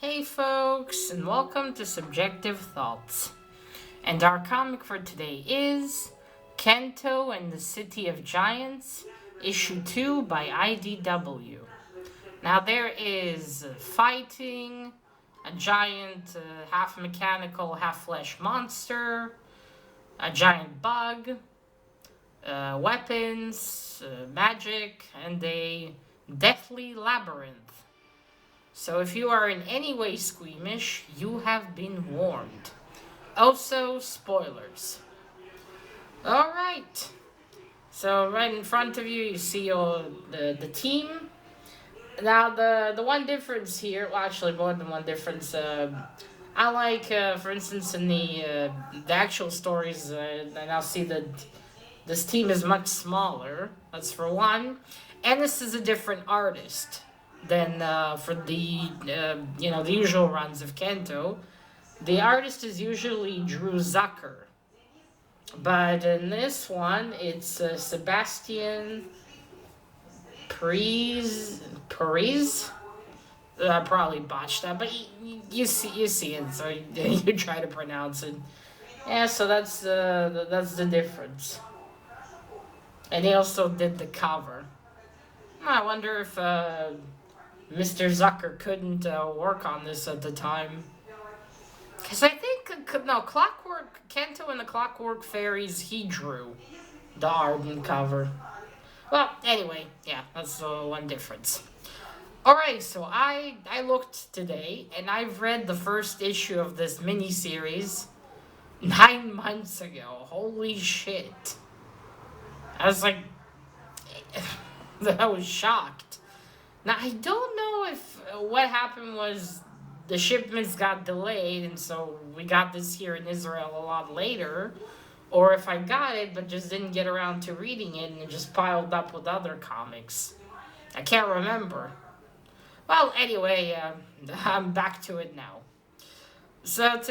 Hey folks, and welcome to Subjective Thoughts. And our comic for today is Canto and the City of Giants, issue 2 by IDW. Now there is fighting, a giant, half mechanical, half flesh monster, a giant bug, weapons, magic, and a deathly labyrinth. So if you are in any way squeamish, you have been warned. Also, spoilers. Alright. So right in front of you, you see the team. Now, the one difference here, well, actually more than one difference, I like, for instance, in the actual stories, I now see that this team is much smaller. That's for one. And this is a different artist than for the usual runs of Canto. The artist is usually Drew Zucker, but in this one it's Sebastian Paris. I probably botched that, but you see it, so you try to pronounce it. Yeah, so that's the difference. And he also did the cover. I wonder if Mr. Zucker couldn't work on this at the time. Because I think, no, Canto and the Clockwork Fairies, he drew the art and cover. Well, anyway, yeah, that's one difference. Alright, so I looked today, and I've read the first issue of this miniseries 9 months ago. Holy shit. I was like, I was shocked. Now, I don't know if what happened was the shipments got delayed, and so we got this here in Israel a lot later, or if I got it but just didn't get around to reading it and it just piled up with other comics. I can't remember. Well, anyway, I'm back to it now. So,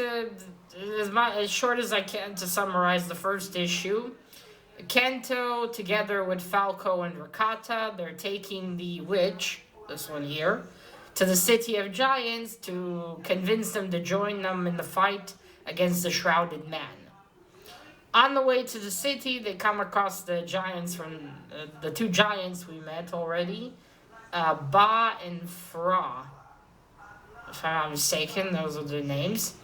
as short as I can to summarize the first issue, Canto, together with Falco and Ricotta, they're taking the witch, this one here, to the City of Giants to convince them to join them in the fight against the Shrouded Man. On the way to the city, they come across the giants from the two giants we met already, Ba and Fra. If I'm not mistaken, those are their names.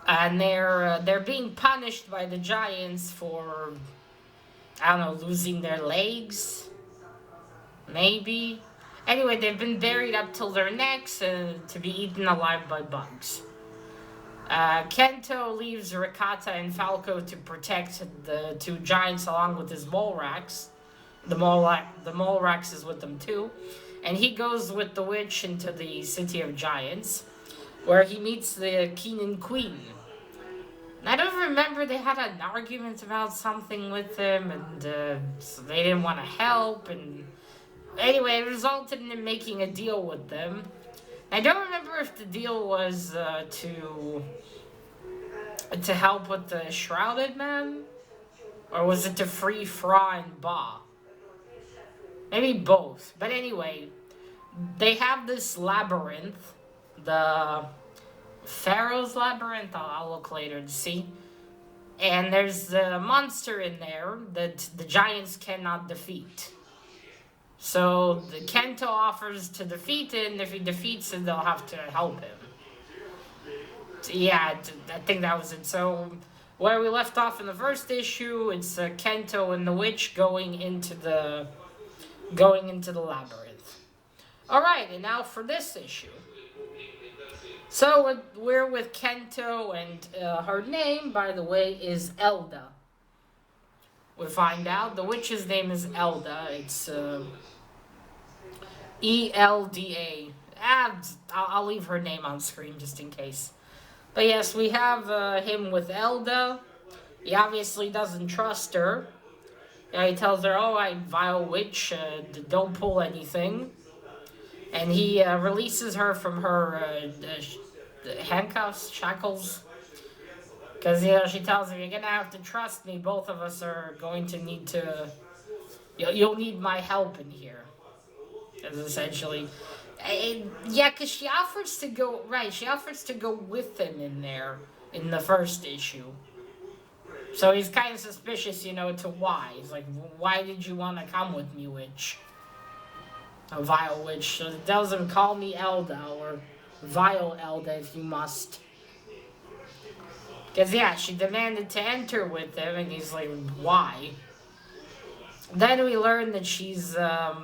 And they're being punished by the giants for, I don't know, losing their legs, maybe. Anyway, they've been buried up till their necks to be eaten alive by bugs. Canto leaves Ricotta and Falco to protect the two giants along with his Molrax. The Molrax is with them too. And he goes with the witch into the City of Giants, where he meets the King and Queen. I don't remember, they had an argument about something with him, and so they didn't want to help, and anyway, it resulted in him making a deal with them. I don't remember if the deal was to help with the Shrouded Man, or was it to free Fra and Ba? Maybe both, but anyway, they have this labyrinth, the Pharaoh's Labyrinth, I'll look later to see. And there's a monster in there that the giants cannot defeat. So the Canto offers to defeat it, and if he defeats it, they'll have to help him. So yeah, I think that was it. So where we left off in the first issue, it's Canto and the witch going into the labyrinth. All right, and now for this issue. So we're with Canto, and her name, by the way, is Elda. We find out the witch's name is Elda. It's Elda. I'll leave her name on screen just in case. But yes, we have him with Elda. He obviously doesn't trust her. He tells her, "Oh, I vile witch, don't pull anything." And he releases her from her handcuffs, shackles. Because, she tells him, "You're going to have to trust me. Both of us are going to need to... You'll need my help in here." That's essentially... Yeah, because she offers to go, right, she offers to go with him in there in the first issue. So he's kind of suspicious, to why. He's like, why did you want to come with me, witch? A vile witch. So it tells him, call me Elda, or vile Elda if you must. Because, yeah, she demanded to enter with him, and he's like, why? Then we learn that she's, let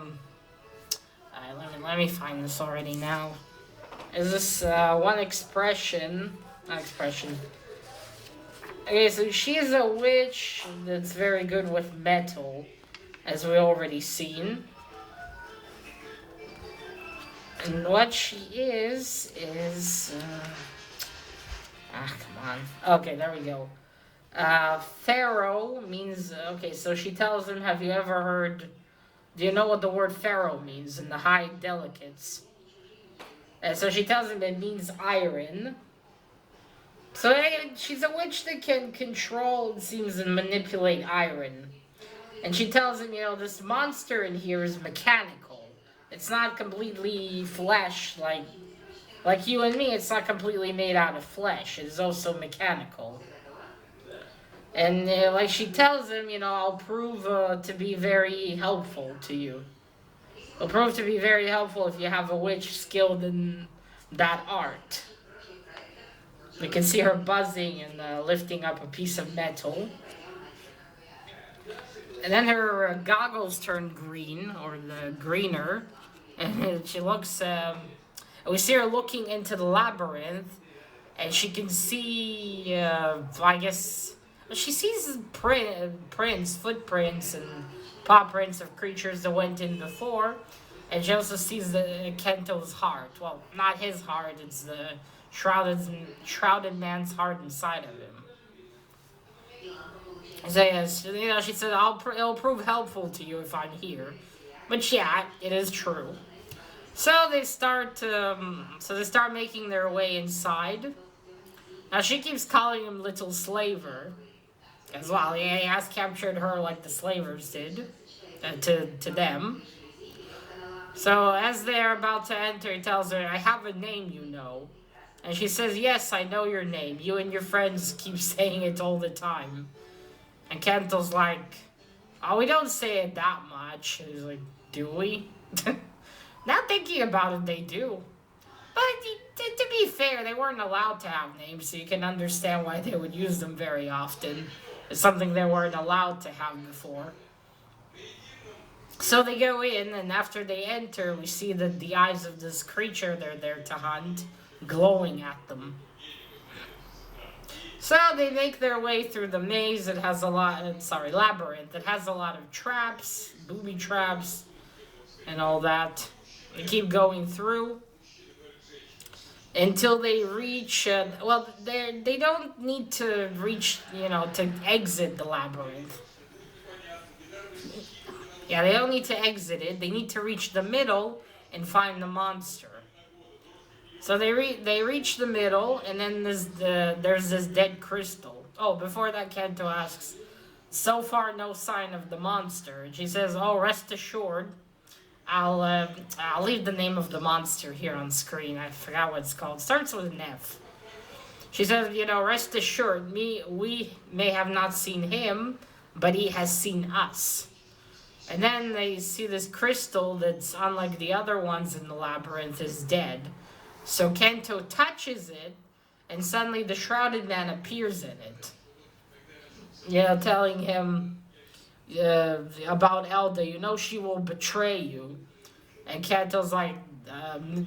me find this already now. Is this, one expression, not expression. Okay, so she's a witch that's very good with metal, as we already seen. And what she is, come on. Okay, there we go. Pharaoh means, okay, so she tells him, have you ever heard, do you know what the word pharaoh means in the high delicates? And so she tells him it means iron. So she's a witch that can control, it seems, and manipulate iron. And she tells him, this monster in here is mechanical. It's not completely flesh like you and me. It's not completely made out of flesh. It is also mechanical. And like she tells him, I'll prove to be very helpful to you. It'll prove to be very helpful if you have a witch skilled in that art. We can see her buzzing and lifting up a piece of metal. And then her goggles turn green, or the greener. And she looks, we see her looking into the labyrinth. And she can see, I guess, she sees footprints, and paw prints of creatures that went in before. And she also sees Kento's heart. Well, not his heart, it's the shrouded man's heart inside of him. So yes, she said, it'll prove helpful to you if I'm here. But yeah, it is true. So they start making their way inside. Now she keeps calling him Little Slaver, as well. He has captured her like the slavers did, to them. So as they are about to enter, he tells her, I have a name, And she says, yes, I know your name. You and your friends keep saying it all the time. And Canto's like, oh, we don't say it that much. And he's like, do we? Now thinking about it, they do. But to be fair, they weren't allowed to have names, so you can understand why they would use them very often. It's something they weren't allowed to have before. So they go in, and after they enter, we see that the eyes of this creature they're there to hunt glowing at them. So they make their way through the maze. It has labyrinth. It has a lot of traps, booby traps, and all that. They keep going through until they reach. They don't need to reach, to exit the labyrinth. Yeah, they don't need to exit it. They need to reach the middle and find the monster. So they reach the middle, and then there's this dead crystal. Oh, before that, Canto asks, so far no sign of the monster. And she says, oh, rest assured, I'll leave the name of the monster here on screen. I forgot what it's called. It starts with an F. She says, rest assured, we may have not seen him, but he has seen us. And then they see this crystal that's unlike the other ones in the labyrinth is dead. So Canto touches it, and suddenly the shrouded man appears in it. Telling him about Elda. She will betray you. And Canto's like,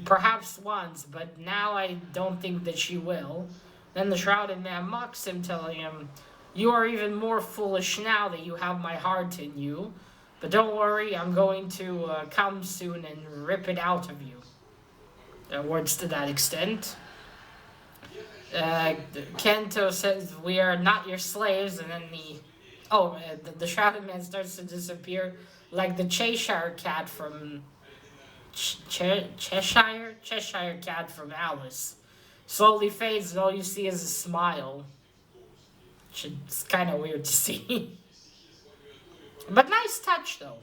perhaps once, but now I don't think that she will. Then the shrouded man mocks him, telling him, you are even more foolish now that you have my heart in you. But don't worry, I'm going to come soon and rip it out of you. Words to that extent. Canto says, we are not your slaves, and then the shrouded man starts to disappear like the Cheshire cat from Cheshire cat from Alice. Slowly fades, and all you see is a smile. It's kind of weird to see. But nice touch, though.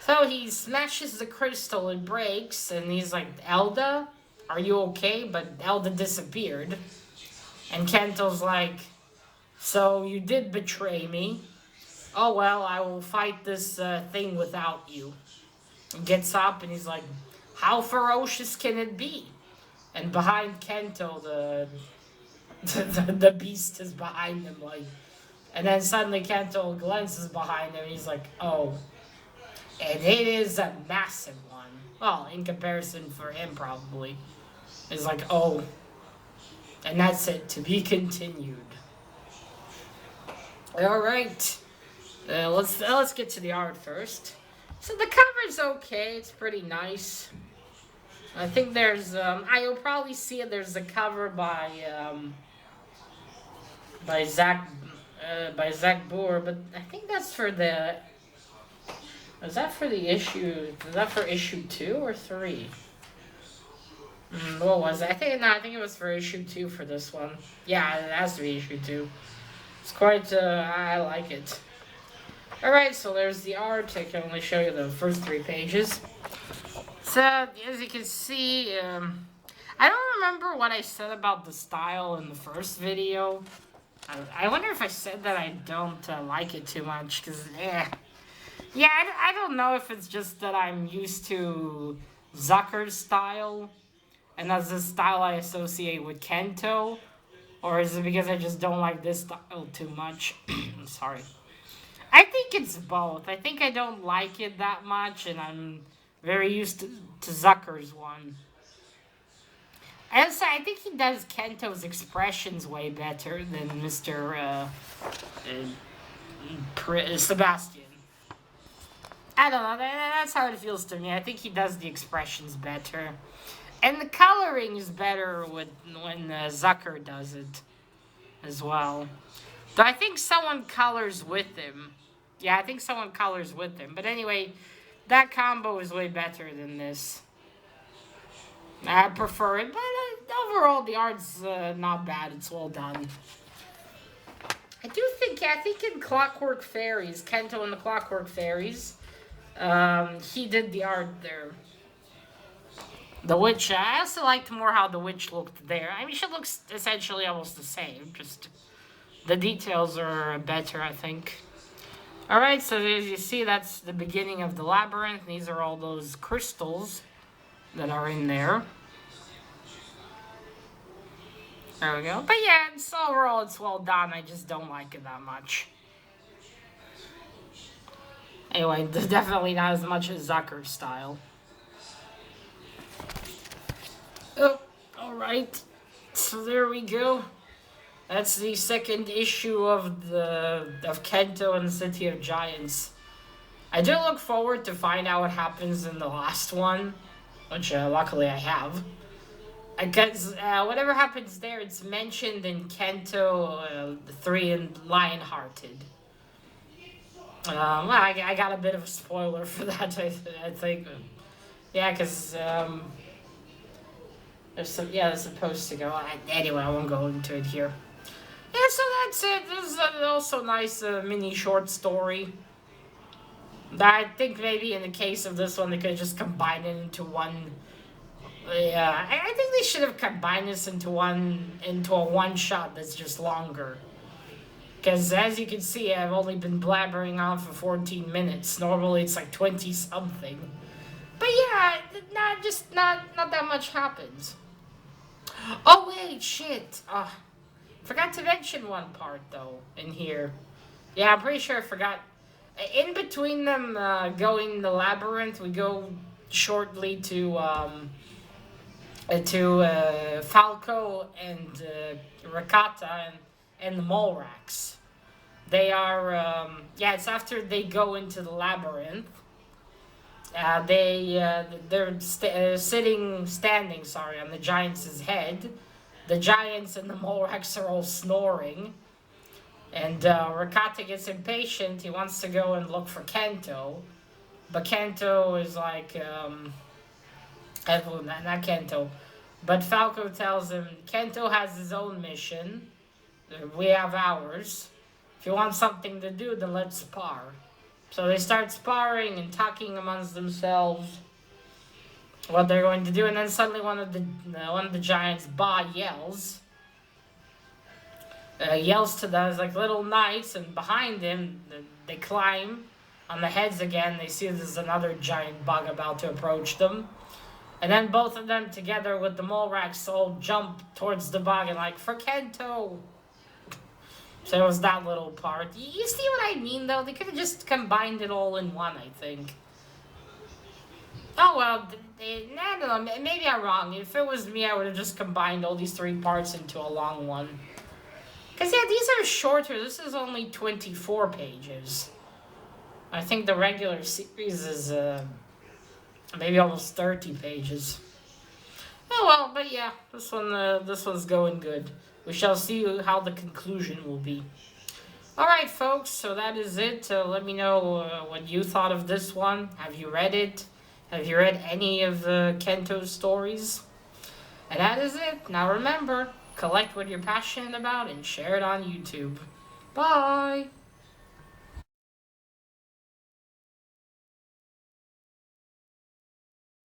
So he smashes the crystal, it breaks, and he's like, Elda, are you okay? But Elda disappeared. And Kento's like, so you did betray me. Oh well, I will fight this thing without you. He gets up and he's like, how ferocious can it be? And behind Kento, the beast is behind him, like. And then suddenly Kento glances behind him and he's like, oh. And it is a massive one. Well, in comparison for him, probably. It's like, oh. And that's it. To be continued. Alright. Let's get to the art first. So the cover's okay. It's pretty nice. I think there's, you'll probably see it. There's a cover by Zach Boer, but I think that's for the. Is that for the issue? Is that for issue 2 or 3? What was it? I think it was for issue 2 for this one. Yeah, it has to be issue 2. It's quite. I like it. All right, so there's the art. I can only show you the first 3 pages. So as you can see, I don't remember what I said about the style in the first video. I wonder if I said that I don't like it too much, because, yeah, I don't know if it's just that I'm used to Zucker's style, and that's the style I associate with Canto, or is it because I just don't like this style too much? I'm sorry. I think it's both. I think I don't like it that much, and I'm very used to Zucker's one. And so I think he does Kento's expressions way better than Mr. Sebastian. I don't know. That's how it feels to me. I think he does the expressions better. And the coloring is better when Zucker does it as well. Though I think someone colors with him. Yeah, I think someone colors with him. But anyway, that combo is way better than this. I prefer it, but overall the art's not bad. It's well done. I think in Clockwork Fairies, Kento and the Clockwork Fairies, he did the art there. The witch, I also liked more how the witch looked there. I mean, she looks essentially almost the same, just the details are better, I think. Alright, so as you see, that's the beginning of the labyrinth. These are all those crystals that are in there. There we go. But yeah, overall it's well done. I just don't like it that much. Anyway, definitely not as much as Zucker's style. Oh, alright. So there we go. That's the second issue of Canto and the City of Giants. I do look forward to find out what happens in the last one, which luckily I have. Because whatever happens there, it's mentioned in Canto 3 and Lionhearted. Well, I got a bit of a spoiler for that, I think. Yeah, because they're supposed to go. Anyway, I won't go into it here. Yeah, so that's it. This is also a nice mini short story. I think maybe in the case of this one, they could just combine it into one. Yeah, I think they should have combined this into a one shot that's just longer. Because as you can see, I've only been blabbering on for 14 minutes. Normally it's like 20 something. But yeah, not that much happens. Oh wait, shit. Forgot to mention one part though in here. Yeah, I'm pretty sure I forgot. In between them going the labyrinth, we go shortly to Falco and Rakata and the Molrax. They are it's after they go into the labyrinth. They're standing on the Giants' head. The Giants and the Molrax are all snoring. And Rakata gets impatient. He wants to go and look for Canto. But Canto is like, not Canto. But Falco tells him, Canto has his own mission. We have ours. If you want something to do, then let's spar. So they start sparring and talking amongst themselves what they're going to do, and then suddenly one of the giants, Ba, yells to them, like little knights, and behind him they climb on the heads again. They see there's another giant bug about to approach them, and then both of them together with the Molrax all jump towards the bug and like for Canto. So it was that little part. You see what I mean, though? They could have just combined it all in one, I think. Oh, well, I don't know. Maybe I'm wrong. If it was me, I would have just combined all these three parts into a long one. Because, yeah, these are shorter. This is only 24 pages. I think the regular series is maybe almost 30 pages. Oh, well, but yeah, this one's going good. We shall see how the conclusion will be. Alright, folks, so that is it. Let me know what you thought of this one. Have you read it? Have you read any of Kento's stories? And that is it. Now remember, collect what you're passionate about and share it on YouTube. Bye!